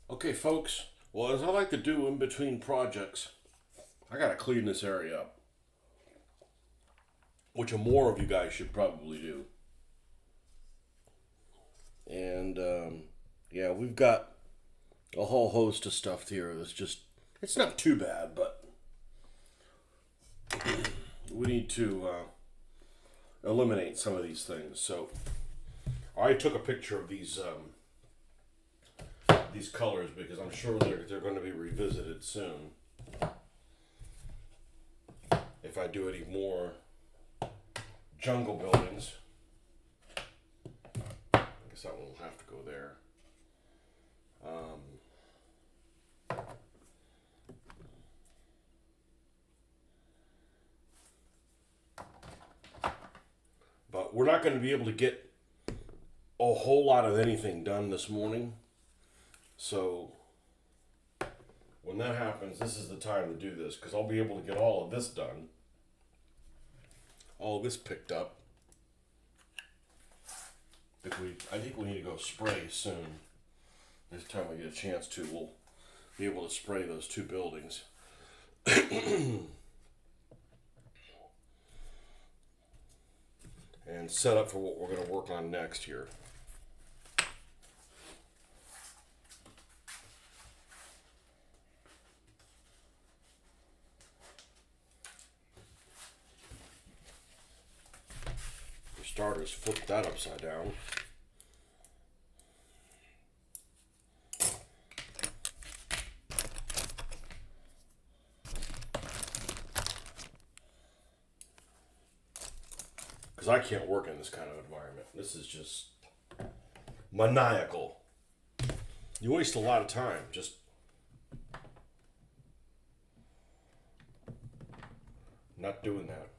Okay, folks. Well, as I like to do in between projects, I gotta clean this area up, which more of you guys should probably do. And yeah, we've got a whole host of stuff here that's it's not too bad, but we need to eliminate some of these things. So I took a picture of these colors because I'm sure they're going to be revisited soon. If I do any more jungle buildings, I guess that one will have to go there. But we're not going to be able to get a whole lot of anything done this morning. So when that happens, this is the time to do this because I'll be able to get all of this done. All of this picked up. I think we need to go spray soon. This time we get a chance to, we'll be able to spray those two buildings. And set up for what we're going to work on next here. For starters, flip that upside down. Because I can't work in this kind of environment. This is just maniacal. You waste a lot of time just not doing that.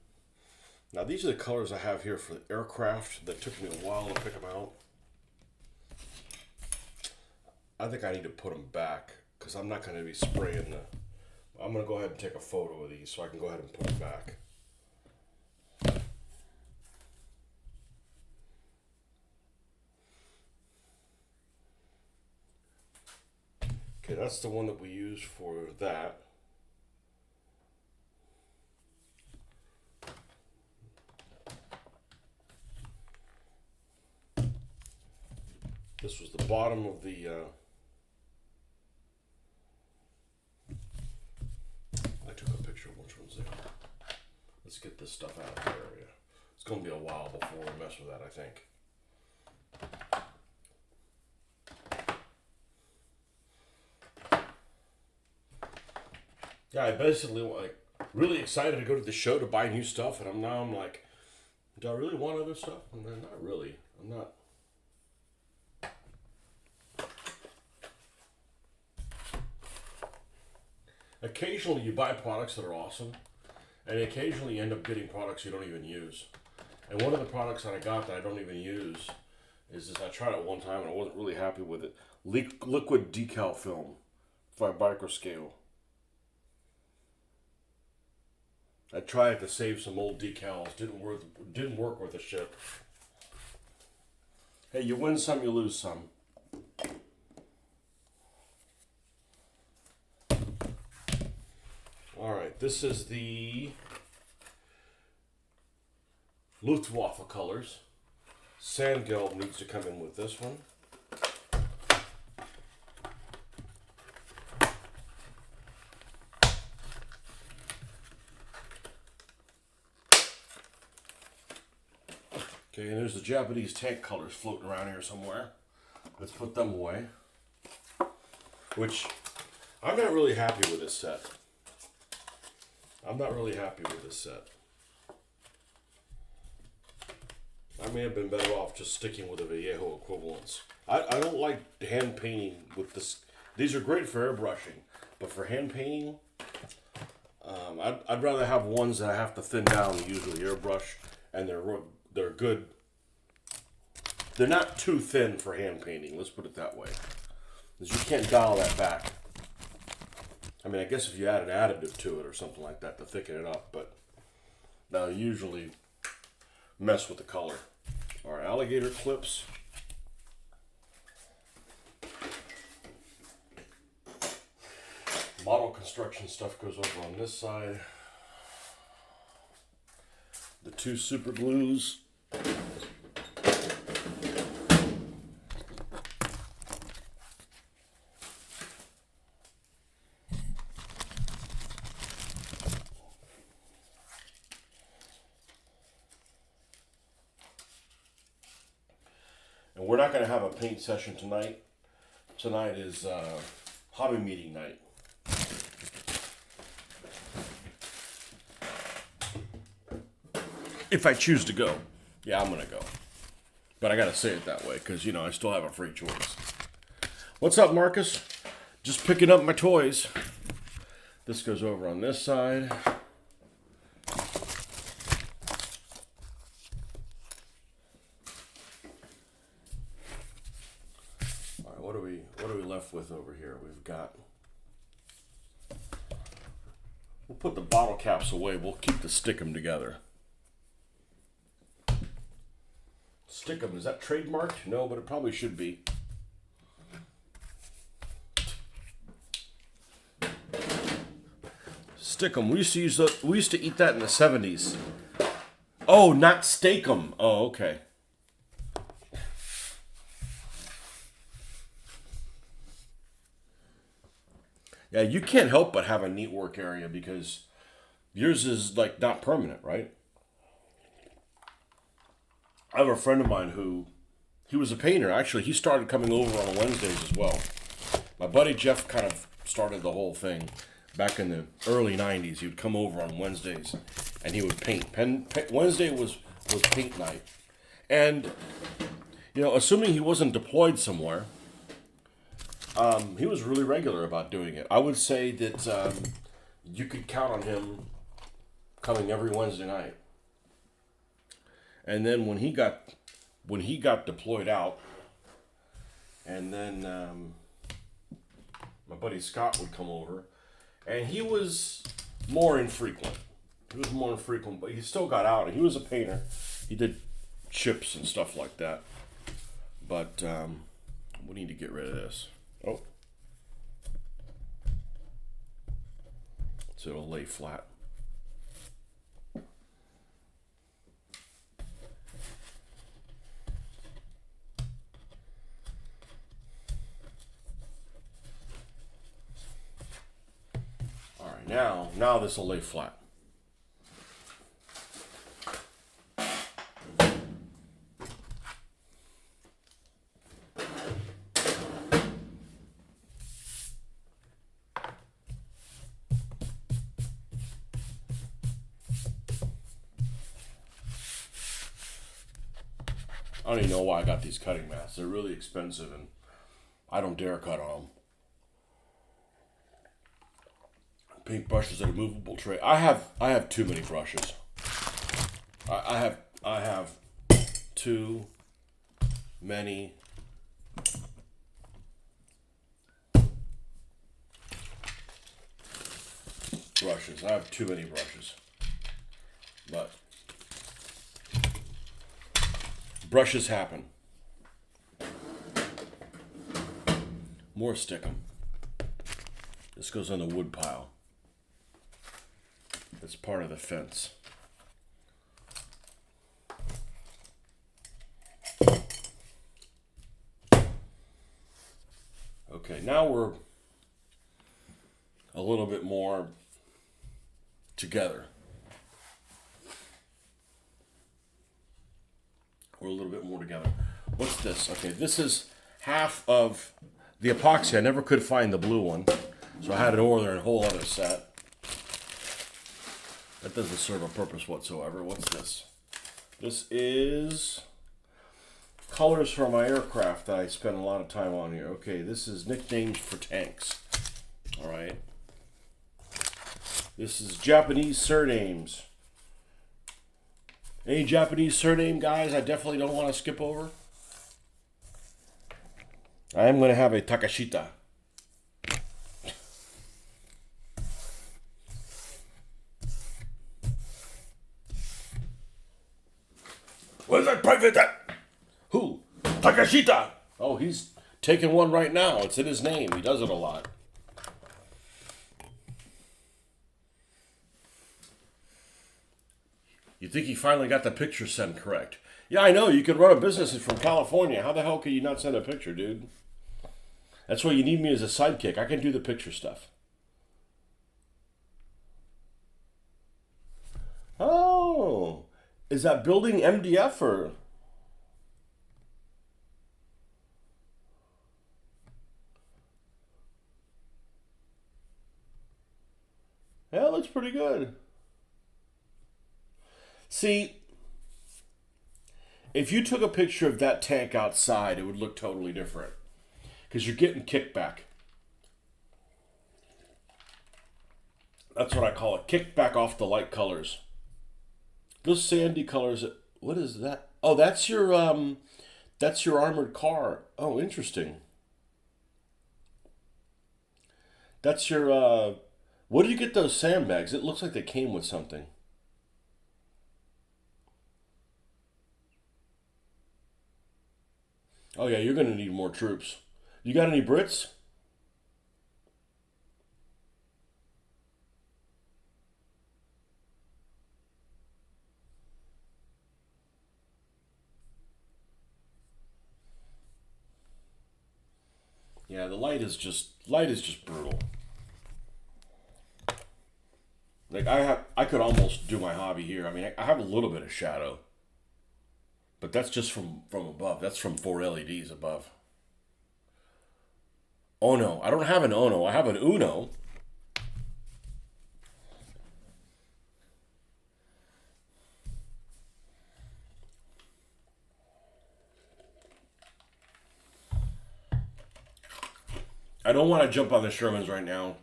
Now these are the colors I have here for the aircraft that took me a while to pick them out. I think I need to put them back because I'm not going to be spraying I'm going to go ahead and take a photo of these so I can go ahead and put them back. Okay, that's the one that we use for that. This was the bottom of the I took a picture of which one's there. Let's get this stuff out of the area. It's going to be a while before we mess with that, I think. Yeah, I basically really excited to go to the show to buy new stuff, and I'm like, do I really want other stuff? And then not really. I'm not. Occasionally you buy products that are awesome, and occasionally you end up getting products you don't even use. And one of the products that I got that I don't even use is I tried it one time and I wasn't really happy with it. Liquid decal film by Microscale. I tried to save some old decals. Didn't work with the ship. Hey, you win some, you lose some. All right, this is the Luftwaffe colors. Sandgelb needs to come in with this one. Okay, and there's the Japanese tank colors floating around here somewhere. Let's put them away. Which, I'm not really happy with this set. I'm not really happy with this set. I may have been better off just sticking with the Vallejo equivalents. I don't like hand painting with this. These are great for airbrushing, but for hand painting, I'd rather have ones that I have to thin down and use with the airbrush, and they're good. They're not too thin for hand painting. Let's put it that way, because you can't dial that back. I mean, I guess if you add an additive to it or something like that to thicken it up, but they'll usually mess with the color. Our alligator clips. Model construction stuff goes over on this side. The 2 super glues. And we're not going to have a paint session tonight. Tonight is hobby meeting night. If I choose to go. Yeah, I'm going to go. But I got to say it that way because, you know, I still have a free choice. What's up, Marcus? Just picking up my toys. This goes over on this side. All right, what are we left with over here? We've got... We'll put the bottle caps away. We'll keep the stick 'em together. Stick 'em, is that trademarked? No, but it probably should be. Stick 'em. We used to eat that in the 70s. Oh, not steak 'em. Oh, okay. Yeah, you can't help but have a neat work area because yours is like not permanent, right? I have a friend of mine who, he was a painter. Actually, he started coming over on Wednesdays as well. My buddy Jeff kind of started the whole thing back in the early 90s. He would come over on Wednesdays and he would paint. Wednesday was paint night. And, you know, assuming he wasn't deployed somewhere, he was really regular about doing it. I would say that you could count on him coming every Wednesday night. And then when he got deployed out, and then my buddy Scott would come over, and he was more infrequent. But he still got out, and he was a painter. He did chips and stuff like that. But we need to get rid of this. Oh. So it'll lay flat. Now this will lay flat. I don't even know why I got these cutting mats. They're really expensive and I don't dare cut on them. Paint brushes at a movable tray. I have too many brushes. I have too many brushes. I have too many brushes. But brushes happen. More stick 'em. This goes on the wood pile. It's part of the fence. Okay, now we're a little bit more together. We're a little bit more together. What's this? Okay, this is half of the epoxy. I never could find the blue one, so I had to order a whole other set. That doesn't serve a purpose whatsoever. What's this? This is colors for my aircraft that I spend a lot of time on here. Okay, this is nicknames for tanks. All right. This is Japanese surnames. Any Japanese surname guys I definitely don't want to skip over? I am going to have a Takashita. Where's that private at? Who? Takashita! Oh, he's taking one right now. It's in his name. He does it a lot. You think he finally got the picture sent correct? Yeah, I know. You can run a business from California. How the hell can you not send a picture, dude? That's why you need me as a sidekick. I can do the picture stuff. Oh, is that building MDF or? Yeah, it looks pretty good. See, if you took a picture of that tank outside, it would look totally different because you're getting kickback. That's what I call it. Kickback off the light colors. Those sandy colors. What is that? Oh, that's your armored car. Oh, interesting. That's your What do you get those sandbags? It looks like they came with something. Oh yeah, you're gonna need more troops. You got any Brits? Yeah, the light is just brutal. Like I could almost do my hobby here. I mean, I have a little bit of shadow, but that's just from above. That's from four LEDs above. Oh no, I don't have an Ono. I have an Uno. I don't want to jump on the Shermans right now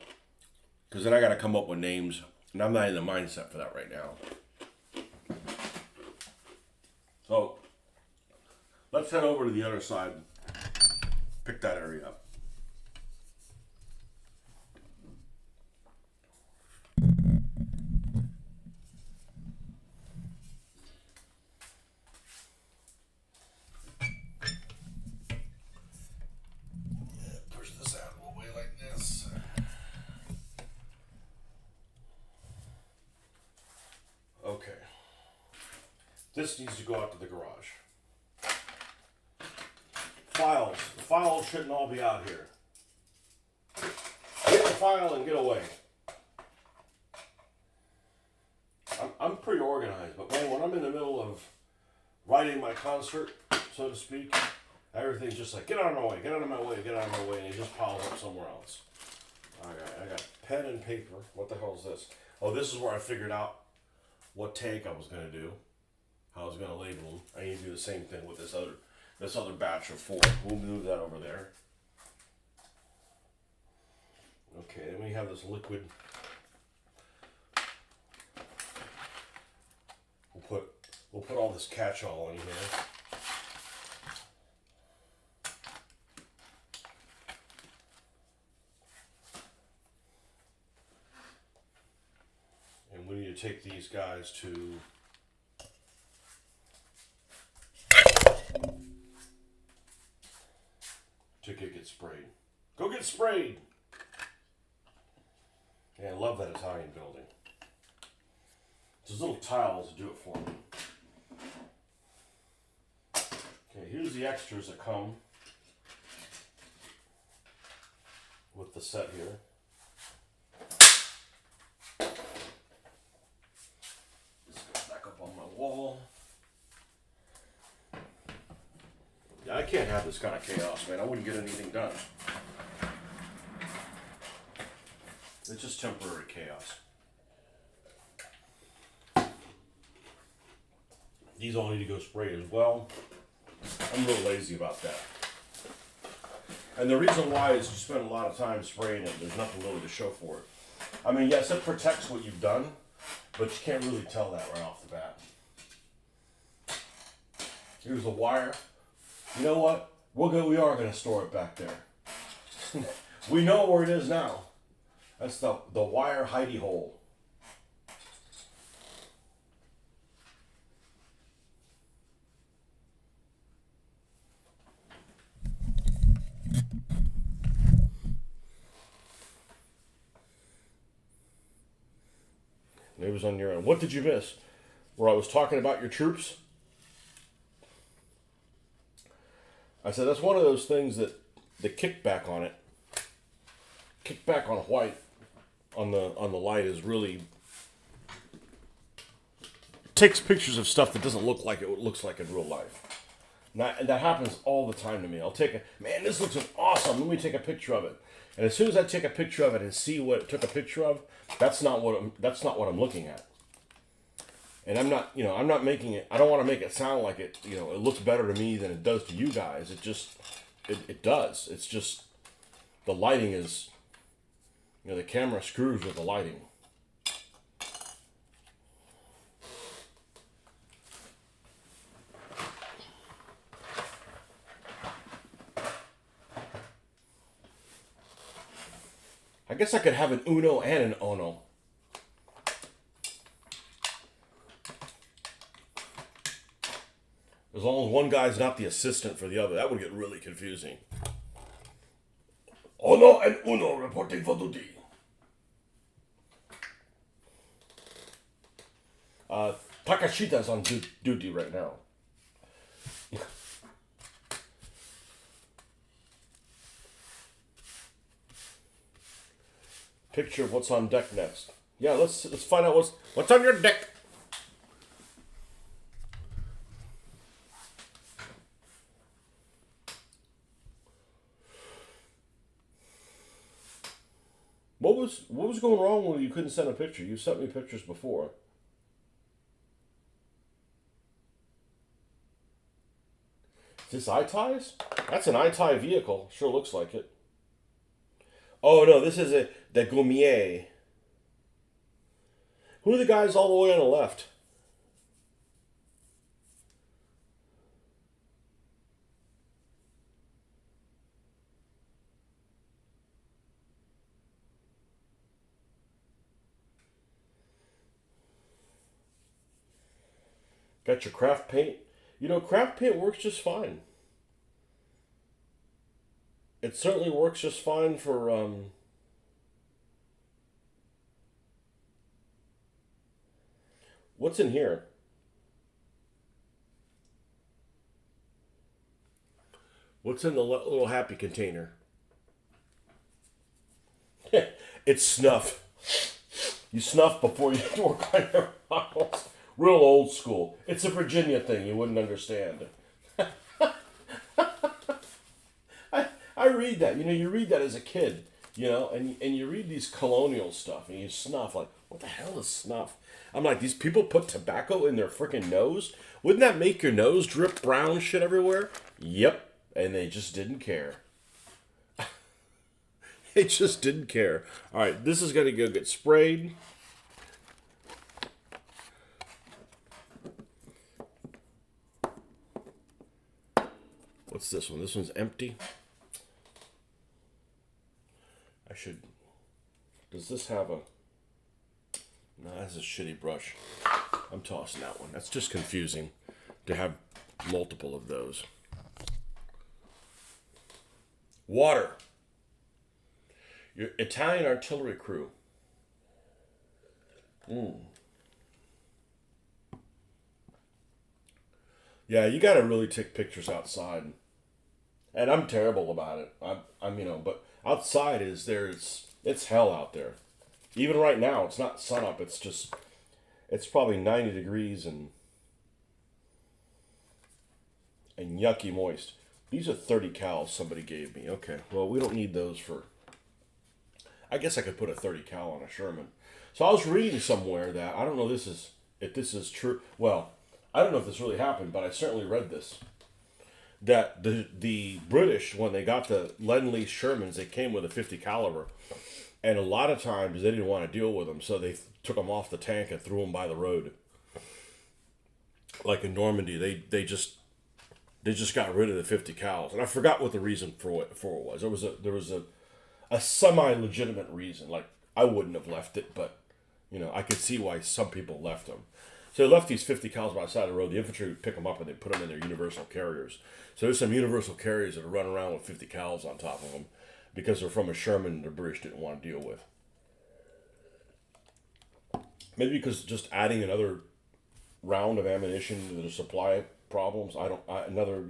because then I got to come up with names, and I'm not in the mindset for that right now. So let's head over to the other side. Pick that area up. Push this out of the way like this. Okay. This needs to go out to the garage. Files. The files shouldn't all be out here. Get the file and get away. I'm pretty organized, but man, when I'm in the middle of writing my concert, so to speak, everything's just like, get out of my way, get out of my way, get out of my way, and it just piles up somewhere else. I got pen and paper. What the hell is this? Oh, this is where I figured out what tank I was going to do, how I was going to label them. I need to do the same thing with this other batch of four. We'll move that over there. Okay, then we have this liquid. We'll put all this catch-all in here. And we need to take these guys to get sprayed. Go get sprayed! Yeah, I love that Italian building. Those little tiles do it for me. Okay, here's the extras that come with the set here. This goes back up on my wall. Yeah, I can't have this kind of chaos, man. I wouldn't get anything done. It's just temporary chaos. These all need to go sprayed as well. I'm a little lazy about that. And the reason why is you spend a lot of time spraying it. There's nothing really to show for it. I mean, yes, it protects what you've done, but you can't really tell that right off the bat. Here's the wire. You know what? We are going to store it back there. We know where it is now. That's the wire hidey hole. It was on your end. What did you miss? where I was talking about your troops. I said that's one of those things that the kickback on it, kickback on white on the light is really takes pictures of stuff that doesn't look like it looks like in real life. And that happens all the time to me. I'll take man, this looks awesome. Let me take a picture of it. And as soon as I take a picture of it and see what it took a picture of, that's not what I'm looking at. And I'm not making it. I don't want to make it sound like it. It looks better to me than it does to you guys. It does. It's just the lighting is. The camera screws with the lighting. I guess I could have an Uno and an Ono. As long as one guy's not the assistant for the other. That would get really confusing. Ono and Uno reporting for duty. Takashita's on duty right now. Picture of what's on deck next. Yeah, let's find out what's on your deck. What was going wrong when you couldn't send a picture? You sent me pictures before. Is this iTies? That's an iTie vehicle. Sure looks like it. Oh no, this is the Gaumier. Who are the guys all the way on the left? Got your craft paint. Craft paint works just fine. It certainly works just fine for what's in here? What's in the little happy container? It's snuff. You snuff before you work on your models. Real old school. It's a Virginia thing you wouldn't understand. I read that. You read that as a kid, and you read these colonial stuff and you snuff. Like, what the hell is snuff? I'm like, these people put tobacco in their freaking nose? Wouldn't that make your nose drip brown shit everywhere? Yep. And they just didn't care. They just didn't care. All right, this is going to go get sprayed. What's this one? This one's empty. Does this have a... No, that's a shitty brush. I'm tossing that one. That's just confusing to have multiple of those. Water. Your Italian artillery crew. Yeah, you gotta really take pictures outside. And I'm terrible about it. But outside it's hell out there. Even right now, it's not sun up. It's probably 90 degrees and yucky moist. These are 30 cals somebody gave me. Okay, well, we don't need those for... I guess I could put a 30 cal on a Sherman. So I was reading somewhere that, I don't know if this is true. Well, I don't know if this really happened, but I certainly read this. That the British, when they got the Lend-Lease Shermans, they came with a 50 caliber. And a lot of times they didn't want to deal with them, so they took them off the tank and threw them by the road. Like in Normandy, they just got rid of the 50 cals. And I forgot what the reason for it was. There was a semi-legitimate reason. Like, I wouldn't have left it, but, I could see why some people left them. So they left these 50 cals by the side of the road. The infantry would pick them up and they'd put them in their universal carriers. So there's some universal carriers that are running around with 50 cals on top of them because they're from a Sherman the British didn't want to deal with. Maybe because just adding another round of ammunition, there's supply problems. Another,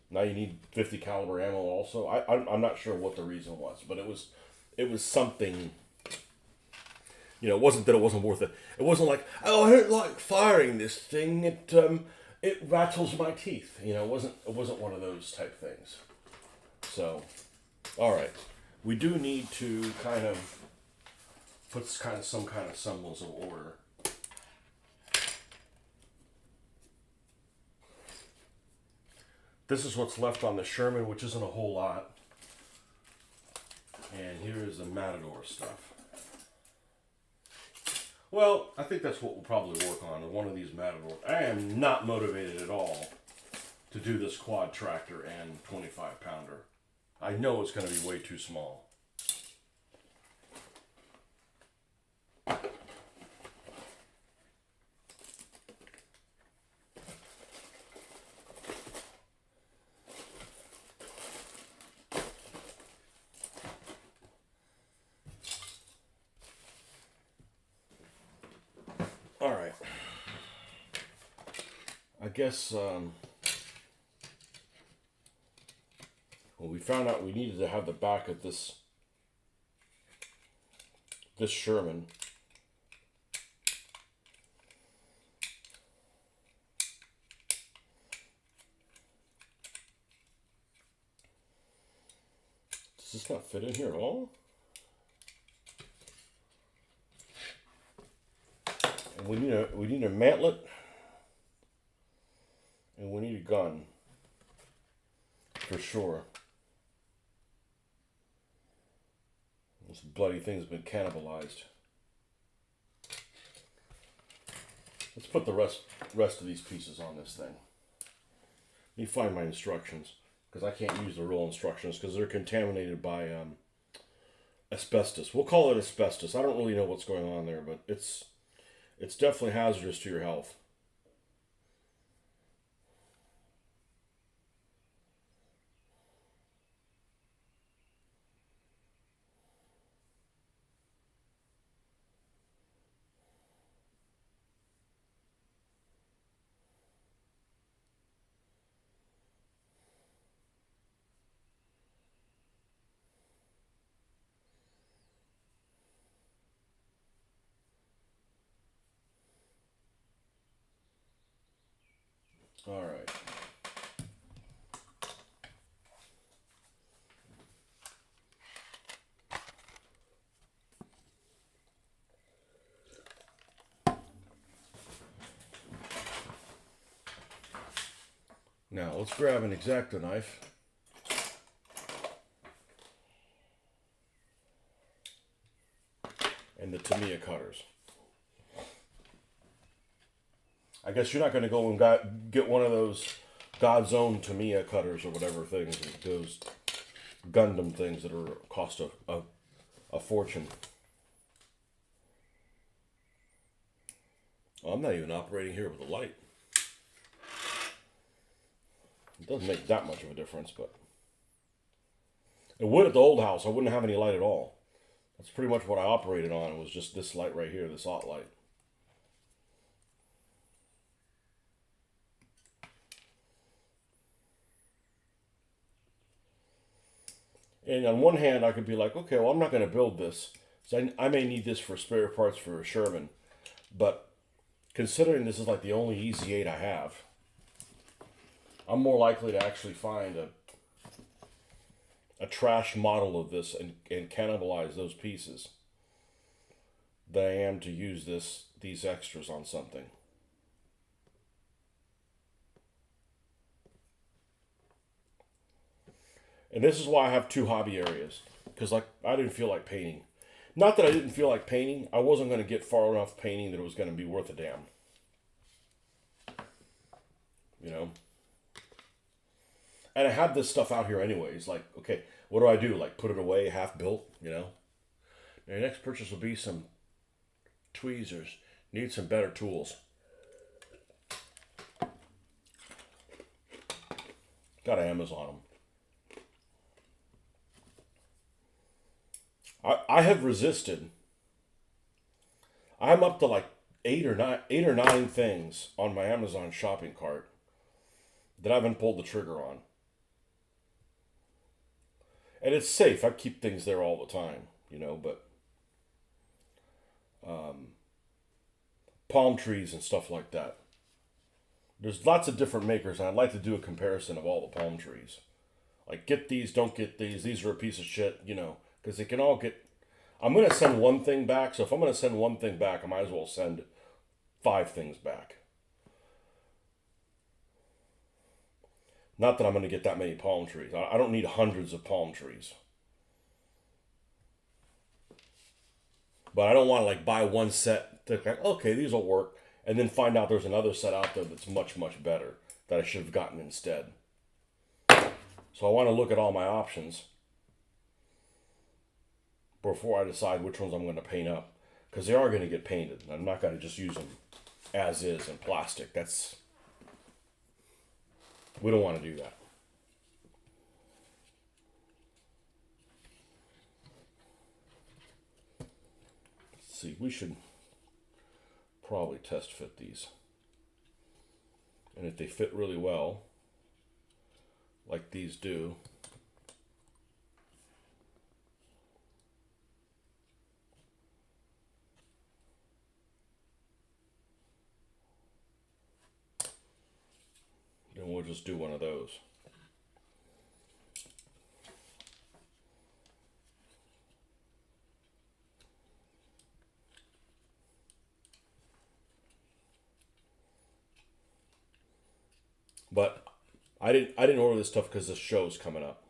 now you need 50 caliber ammo also. I'm not sure what the reason was, but it was something. It wasn't that it wasn't worth it. It wasn't like, oh, I don't like firing this thing. It rattles my teeth. It wasn't one of those type things. So, all right, we do need to kind of put some kind of semblance of order. This is what's left on the Sherman, which isn't a whole lot. And here is the Matador stuff. Well, I think that's what we'll probably work on, one of these Matadors. I am not motivated at all to do this quad tractor and 25 pounder. I know it's going to be way too small. All right. I guess we found out we needed to have the back of this Sherman. Does this not fit in here at all? And we need a mantlet, and we need a gun for sure. This bloody thing's been cannibalized. Let's put the rest of these pieces on this thing. Let me find my instructions, because I can't use the real instructions because they're contaminated by asbestos. We'll call it asbestos. I don't really know what's going on there, but it's definitely hazardous to your health. All right. Now let's grab an X-Acto knife. And the Tamiya cutters. I guess you're not going to go and get one of those God's own Tamiya cutters or whatever things, those Gundam things that cost a fortune. Oh, I'm not even operating here with a light. It doesn't make that much of a difference, but it would at the old house. I wouldn't have any light at all. That's pretty much what I operated on. It was just this light right here, this hot light. And on one hand, I could be like, okay, well, I'm not going to build this. So I may need this for spare parts for a Sherman. But considering this is like the only Easy 8 I have, I'm more likely to actually find a trash model of this and cannibalize those pieces than I am to use these extras on something. And this is why I have two hobby areas. Because I didn't feel like painting. Not that I didn't feel like painting. I wasn't going to get far enough painting that it was going to be worth a damn. And I had this stuff out here anyways. Like, okay, what do? Like, put it away half built, Now, your next purchase will be some tweezers. Need some better tools. Got to Amazon them. I have resisted. I'm up to like eight or nine things on my Amazon shopping cart that I haven't pulled the trigger on. And it's safe. I keep things there all the time, but palm trees and stuff like that. There's lots of different makers, and I'd like to do a comparison of all the palm trees. Like, get these, don't get these. These are a piece of shit, because they can all get. I'm going to send one thing back, so if I'm going to send one thing back, I might as well send 5 things back. Not that I'm going to get that many palm trees. I don't need hundreds of palm trees. But I don't want to like buy one set, think like, okay, these will work, and then find out there's another set out there that's much, much better that I should have gotten instead. So I want to look at all my options before I decide which ones I'm going to paint up. Because they are going to get painted. I'm not going to just use them as is in plastic. We don't want to do that. Let's see, we should probably test fit these. And if they fit really well, like these do, then we'll just do one of those. But I didn't order this stuff because this show's coming up.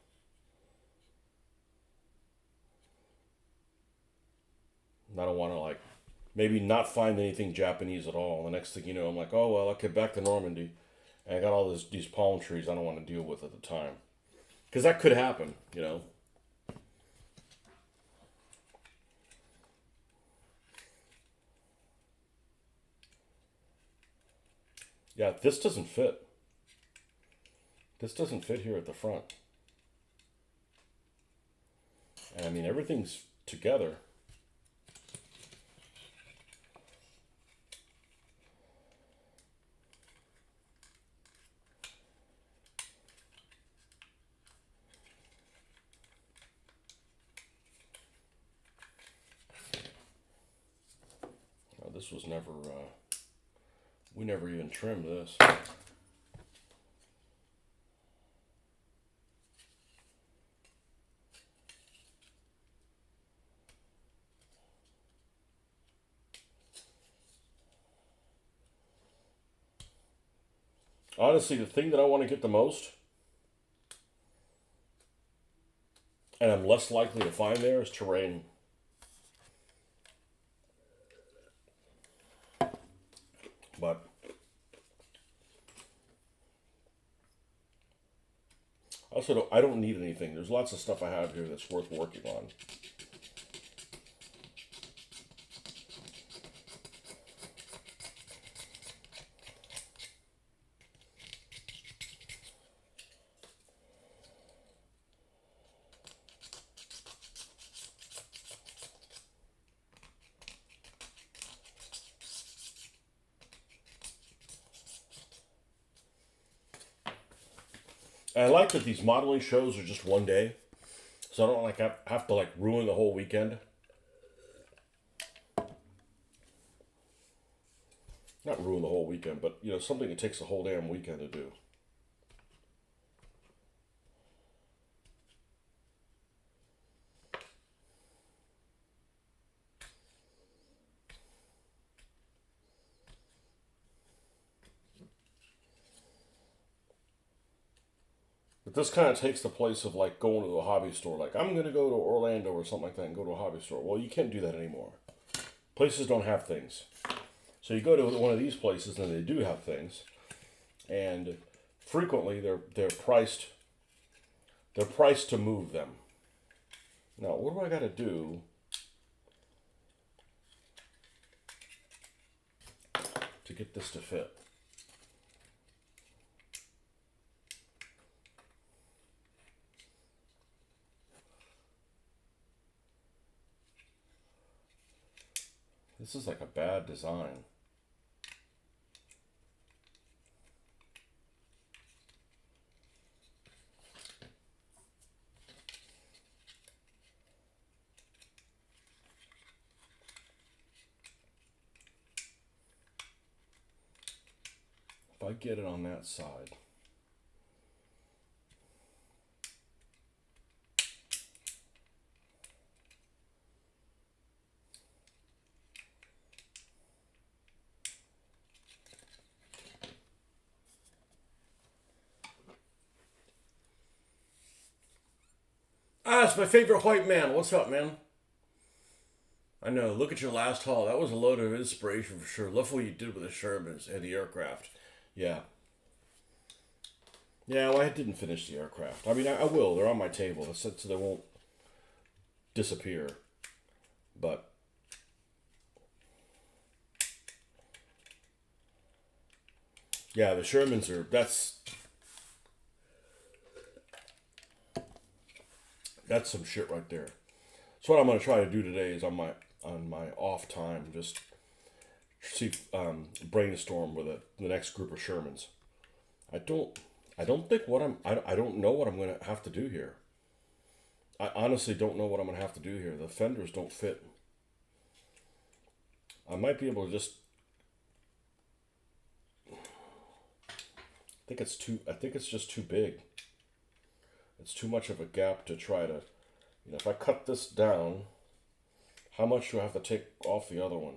And I don't want to like maybe not find anything Japanese at all. The next thing you know, I'm like, oh well, I'll get back to Normandy, and I got all these palm trees I don't want to deal with at the time, because that could happen, Yeah, this doesn't fit. This doesn't fit here at the front. And I mean, everything's together. This was never, we never even trimmed this. Honestly, the thing that I want to get the most, and I'm less likely to find there, is terrain. But I don't need anything. There's lots of stuff I have here that's worth working on. And I like that these modeling shows are just one day, so I don't like have to like ruin the whole weekend. Not ruin the whole weekend, but something that takes a whole damn weekend to do. But this kind of takes the place of like going to a hobby store. Like, I'm going to go to Orlando or something like that and go to a hobby store. Well, you can't do that anymore. Places don't have things. So you go to one of these places and they do have things. And frequently they're priced to move them. Now, what do I got to do to get this to fit? This is like a bad design. I get it on that side. Ah, it's my favorite white man. What's up, man? I know. Look at your last haul. That was a load of inspiration for sure. Love what you did with the Shermans and the aircraft. Yeah. Yeah, well, I didn't finish the aircraft. I mean, I will. They're on my table so they won't disappear. But yeah, the Shermans are that's some shit right there. So what I'm going to try to do today is on my off time, just see brainstorm with the next group of Shermans. I don't think I don't know what I'm going to have to do here. I honestly don't know what I'm going to have to do here. The fenders don't fit. I might be able to just. I think it's just too big. It's too much of a gap to try to. If I cut this down, how much do I have to take off the other one?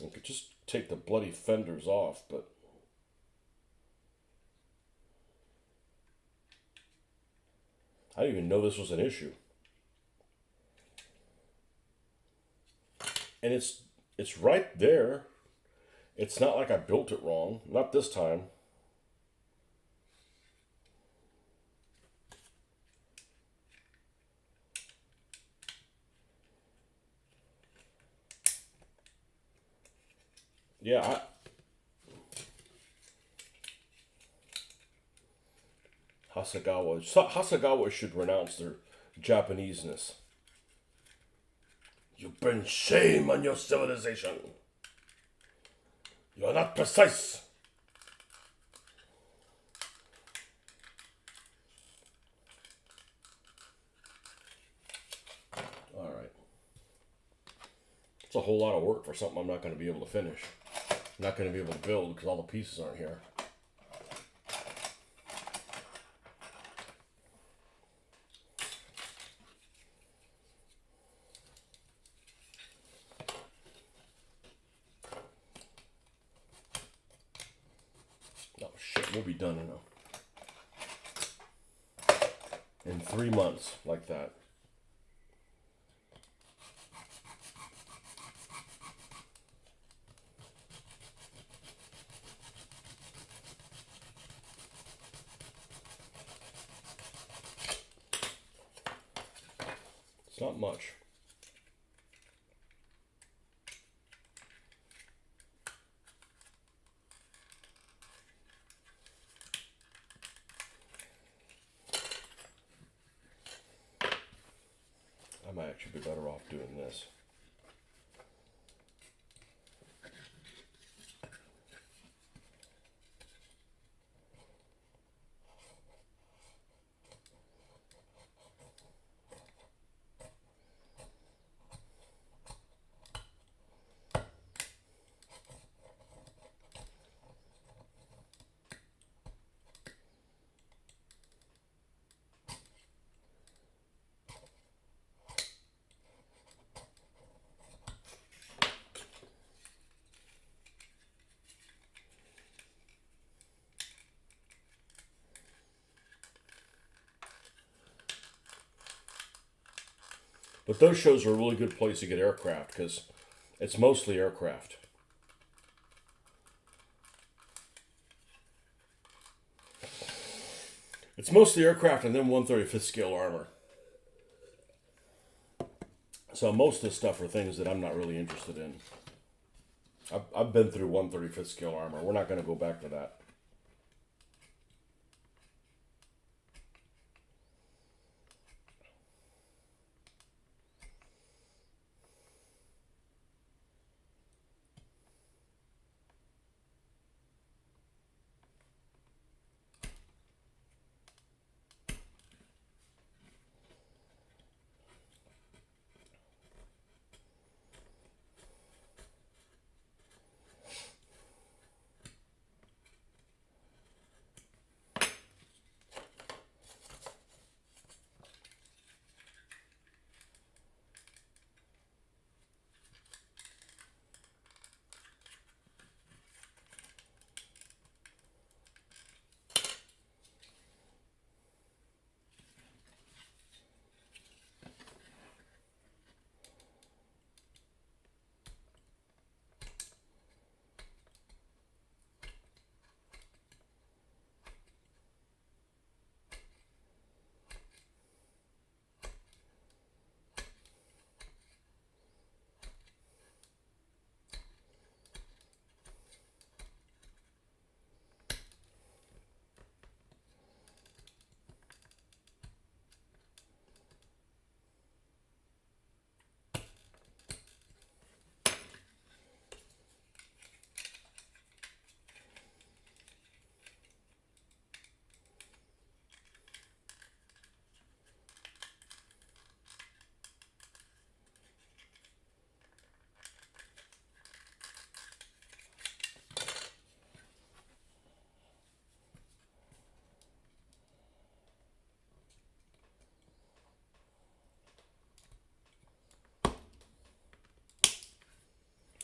I could just take the bloody fenders off, but I didn't even know this was an issue. And it's right there. It's not like I built it wrong. Not this time. Yeah, Hasagawa should renounce their Japaneseness. You bring shame on your civilization. You are not precise. All right. It's a whole lot of work for something I'm not going to be able to finish. I'm not going to be able to build because all the pieces aren't here. Oh shit, we'll be done in 3 months like that. It's not much. I might actually be better off doing this. But those shows are a really good place to get aircraft because it's mostly aircraft. It's mostly aircraft and then 1/35th scale armor. So most of this stuff are things that I'm not really interested in. I've been through 1/35th scale armor. We're not going to go back to that.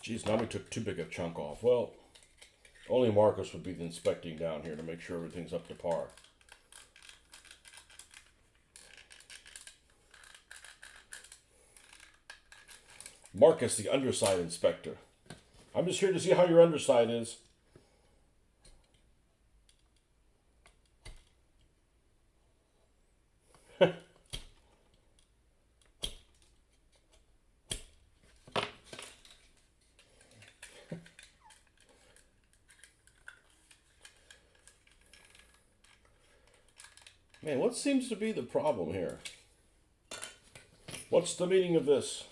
Geez, now we took too big a chunk off. Well, only Marcus would be inspecting down here to make sure everything's up to par. Marcus, the underside inspector. I'm just here to see how your underside is. Man, what seems to be the problem here? What's the meaning of this?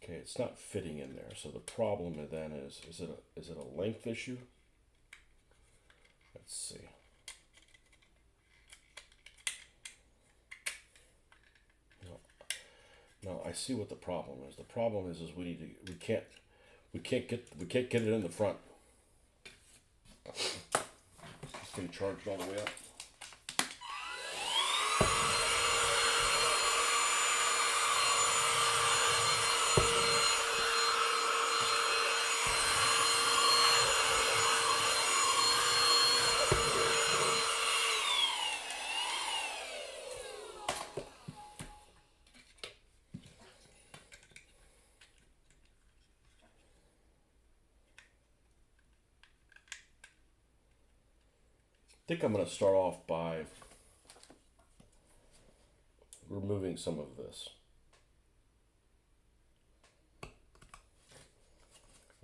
Okay, it's not fitting in there. So the problem then is it a length issue? Let's see. No, I see what the problem is. The problem is we can't get it in the front. It's getting charged all the way up. I think I'm going to start off by removing some of this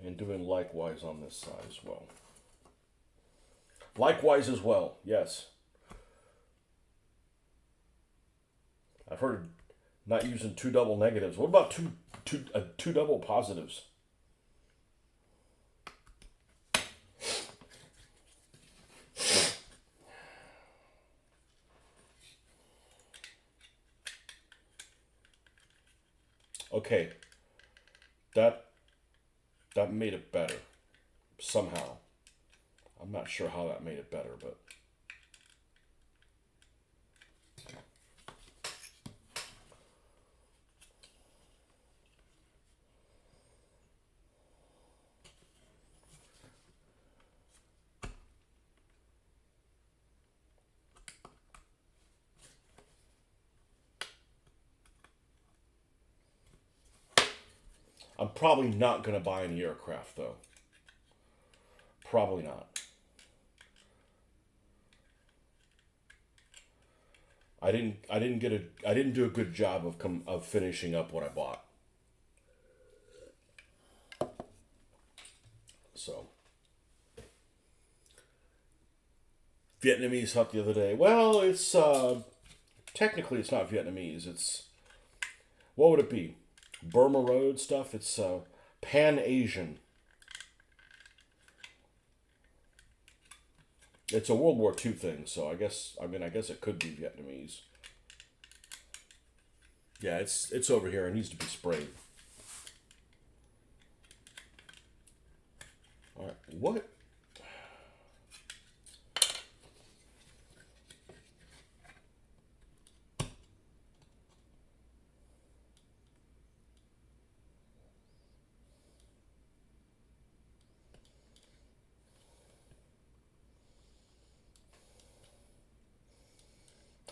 and doing likewise on this side as well. Likewise as well, yes. I've heard not using two double negatives. What about two double positives? Okay, that made it better somehow. I'm not sure how that made it better, but I'm probably not going to buy any aircraft though. Probably not. I didn't do a good job of finishing up what I bought. So Vietnamese hut the other day. Well, it's technically it's not Vietnamese. It's, what would it be? Burma Road stuff. It's Pan-Asian. It's a World War II thing, so I guess it could be Vietnamese. Yeah, it's over here. It needs to be sprayed. All right, what?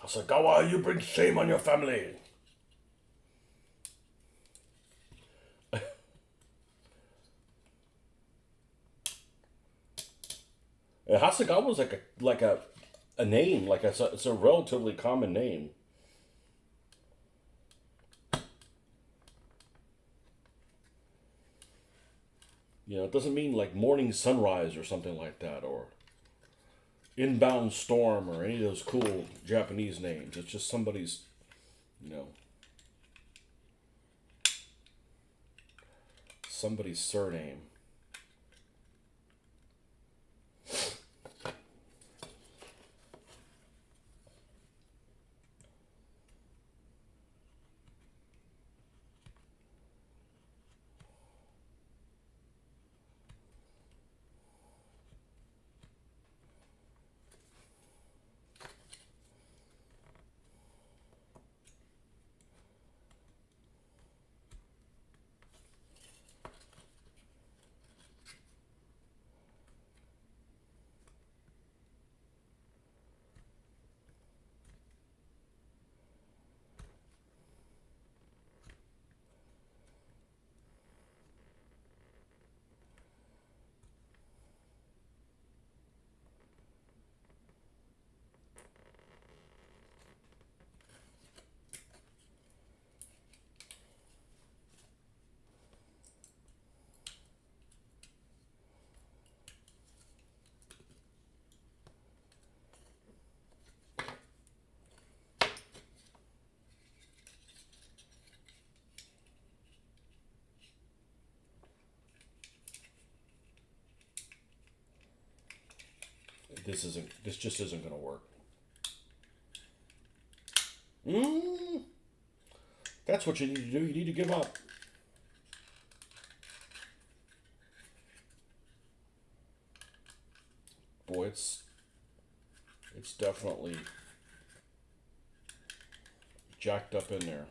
Hasagawa, you bring shame on your family. Hasagawa was like a name, it's a relatively common name. You know, it doesn't mean like morning sunrise or something like that, or inbound storm, or any of those cool Japanese names. It's just somebody's, you know, somebody's surname. This just isn't going to work. That's what you need to do. You need to give up. Boy, it's definitely jacked up in there.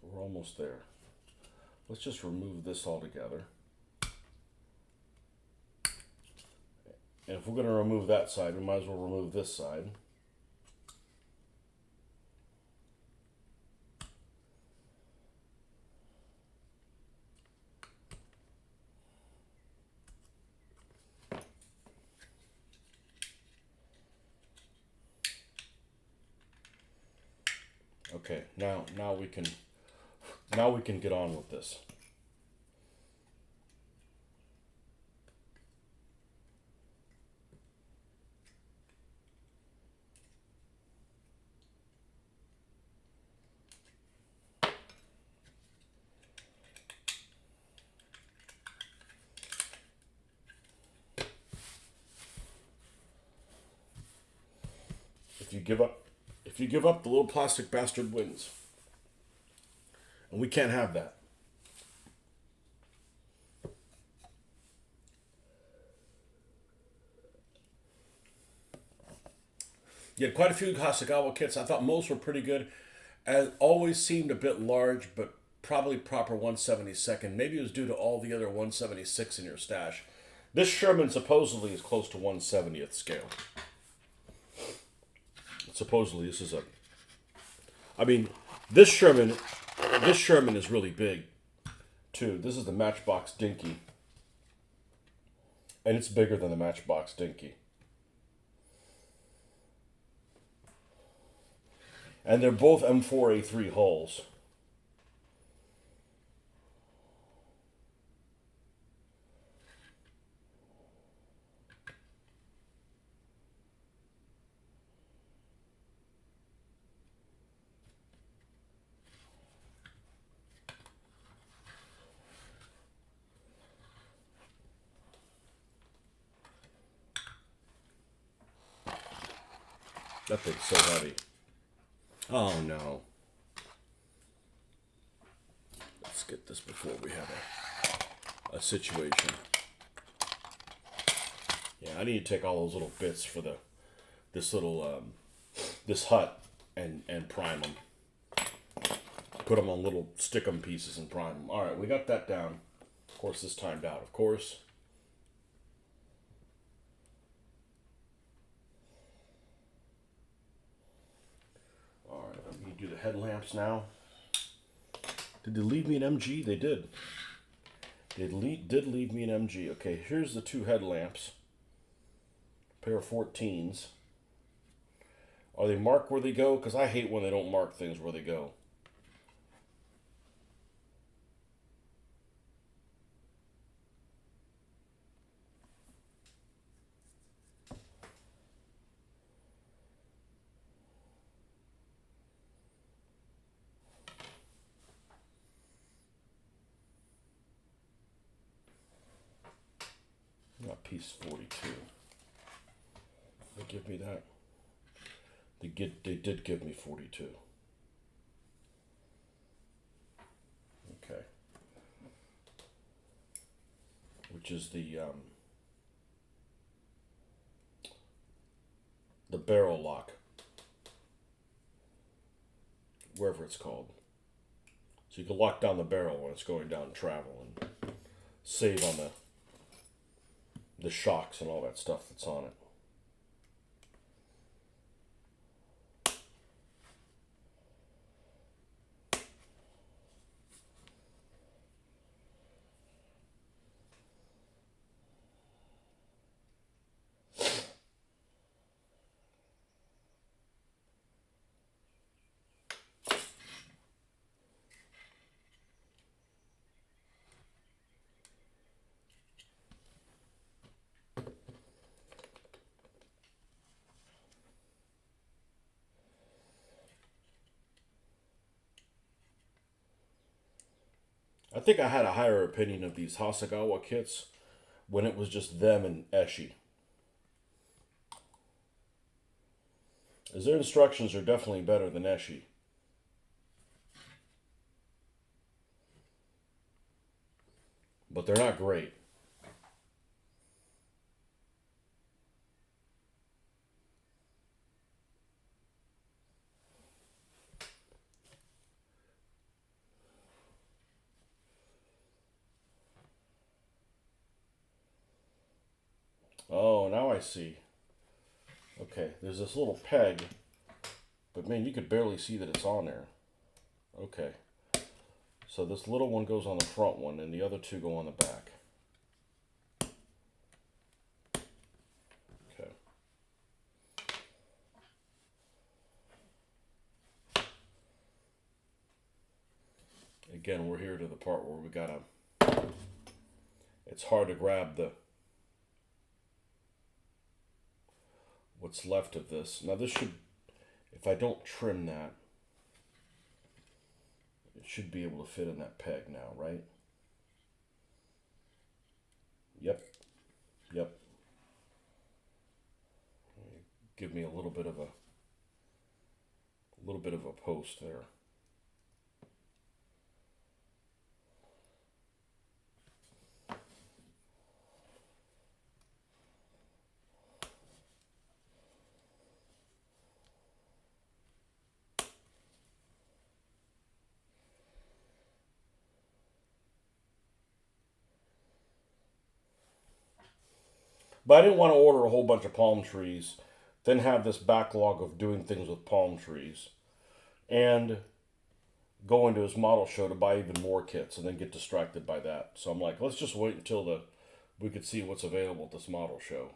We're almost there. Let's just remove this altogether. And if we're going to remove that side, we might as well remove this side. Okay, now we can get on with this. If you give up, the little plastic bastard wins. And we can't have that. You had quite a few Hasegawa kits. I thought most were pretty good. As always seemed a bit large, but probably proper 172nd. Maybe it was due to all the other 176 in your stash. This Sherman supposedly is close to 170th scale. Supposedly this is a... I mean, this Sherman is really big, too. This is the Matchbox Dinky. And it's bigger than the Matchbox Dinky. And they're both M4A3 hulls. That thing's so heavy. Oh no. Let's get this before we have a situation. Yeah, I need to take all those little bits for this little this hut and prime them. Put them on little stick 'em pieces and prime them. All right, we got that down. Of course, this timed out. Of course. All right, let me do the headlamps now. Did they leave me an MG? They did. They did leave me an MG. Okay, here's the two headlamps. Pair of 14s. Are they marked where they go? Because I hate when they don't mark things where they go. piece 42. They give me that. They did give me 42. Okay. Which is the barrel lock, wherever it's called. So you can lock down the barrel when it's going down travel and save on the shocks and all that stuff that's on it. I think I had a higher opinion of these Hasagawa kits when it was just them and Eshi. As their instructions are definitely better than Eshi. But they're not great. Oh, now I see. Okay, there's this little peg, but man, you could barely see that it's on there. Okay. So this little one goes on the front one, and the other two go on the back. Okay. Again, we're here to the part where we gotta... It's hard to grab what's left of this. Now this should, if I don't trim that, it should be able to fit in that peg now, right? Yep. Yep. Give me a little bit of a post there. But I didn't want to order a whole bunch of palm trees, then have this backlog of doing things with palm trees, and go into his model show to buy even more kits and then get distracted by that. So I'm like, let's just wait until we could see what's available at this model show.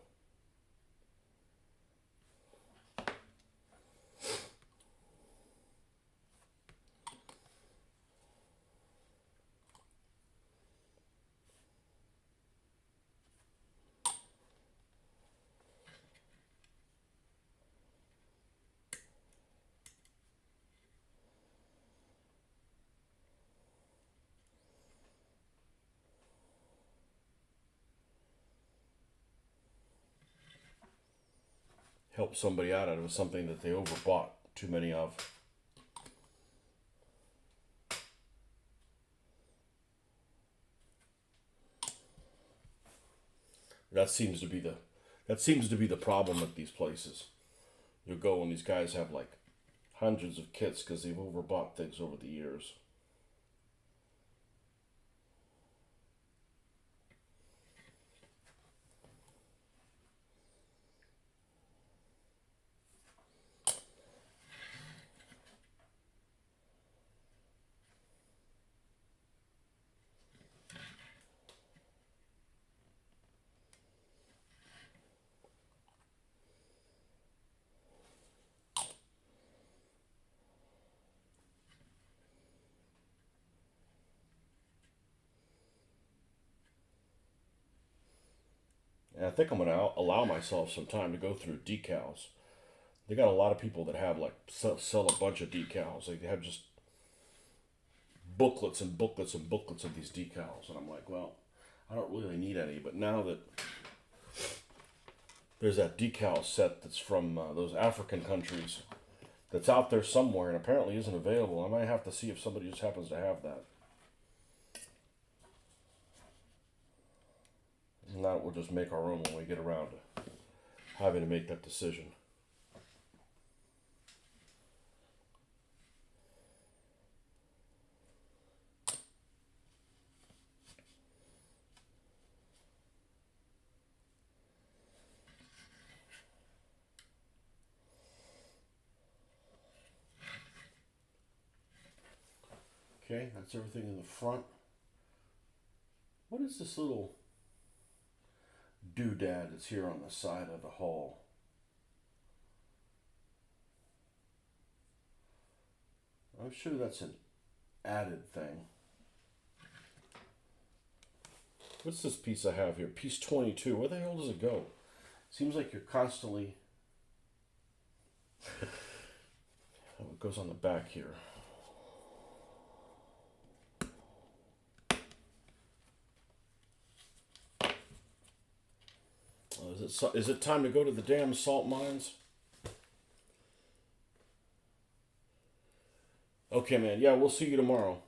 Help somebody out of something that they overbought too many of. That seems to be the problem at these places. You go and these guys have like hundreds of kits because they've overbought things over the years. And I think I'm going to allow myself some time to go through decals. They got a lot of people that have like sell a bunch of decals. Like they have just booklets and booklets and booklets of these decals. And I'm like, well, I don't really need any. But now that There's that decal set that's from those African countries that's out there somewhere and apparently isn't available. I might have to see if somebody just happens to have that. And that will just make our own when we get around to having to make that decision. Okay, that's everything in the front. What is this little doodad that's here on the side of the hull? I'm sure that's an added thing. What's this piece I have here? Piece 22. Where the hell does it go? Seems like you're constantly... Oh, it goes on the back here. Is it time to go to the damn salt mines? Okay, man. Yeah, we'll see you tomorrow.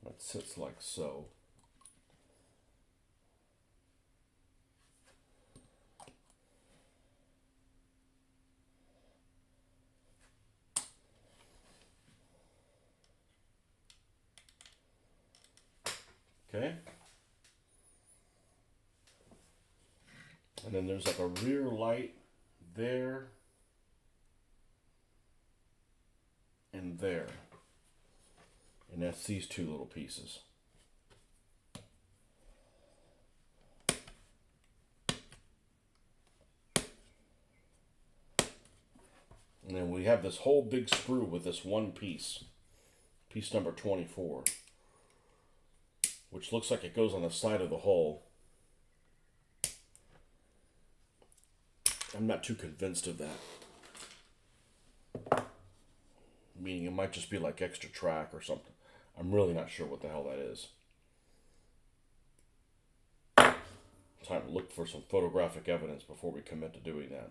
That sits like so. Okay. And then there's like a rear light there and there. And that's these two little pieces. And then we have this whole big sprue with this one piece. Piece number 24. Which looks like it goes on the side of the hull. I'm not too convinced of that. Meaning it might just be like extra track or something. I'm really not sure what the hell that is. Time to look for some photographic evidence before we commit to doing that.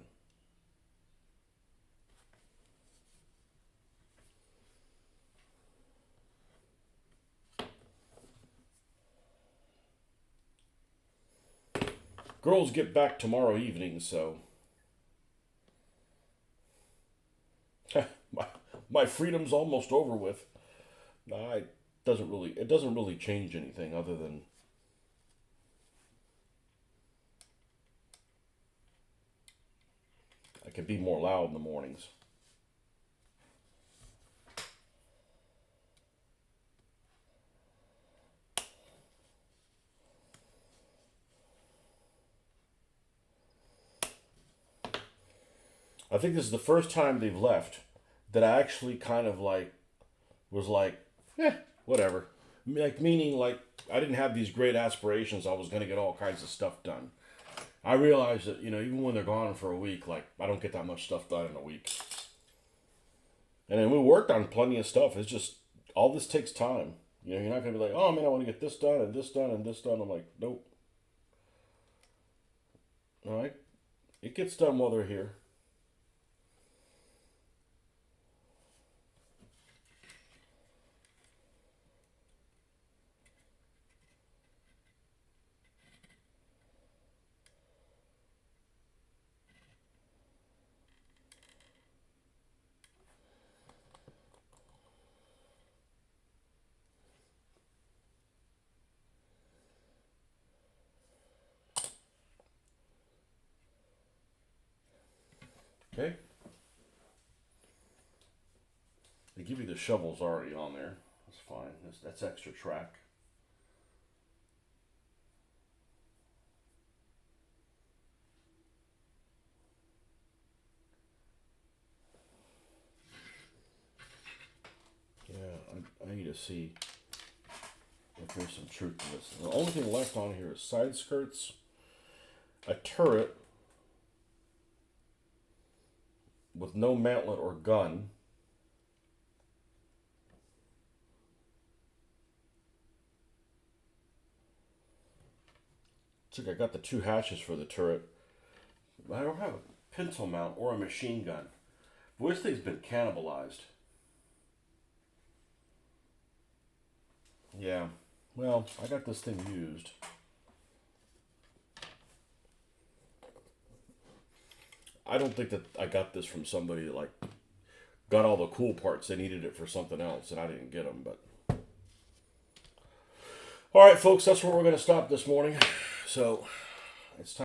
Girls get back tomorrow evening, so my freedom's almost over with. It doesn't really change anything other than I can be more loud in the mornings. I think this is the first time they've left that I actually kind of was like, whatever. Like, meaning like I didn't have these great aspirations. I was going to get all kinds of stuff done. I realized that, even when they're gone for a week, like I don't get that much stuff done in a week. And then we worked on plenty of stuff. It's just, all this takes time. You're not going to be like, oh man, I want to get this done and this done and this done. I'm like, nope. All right. It gets done while they're here. Okay. They give you the shovels already on there. That's fine. That's extra track. to see if there's some truth to this. The only thing left on here is side skirts, a turret with no mantlet or gun, looks like I got the 2 hatches for the turret. I don't have a pencil mount or a machine gun. Boy, this thing's been cannibalized. Yeah, well, I got this thing used. I don't think that I got this from somebody that like got all the cool parts. They needed it for something else, and I didn't get them. But all right, folks, that's where we're going to stop this morning. So it's time.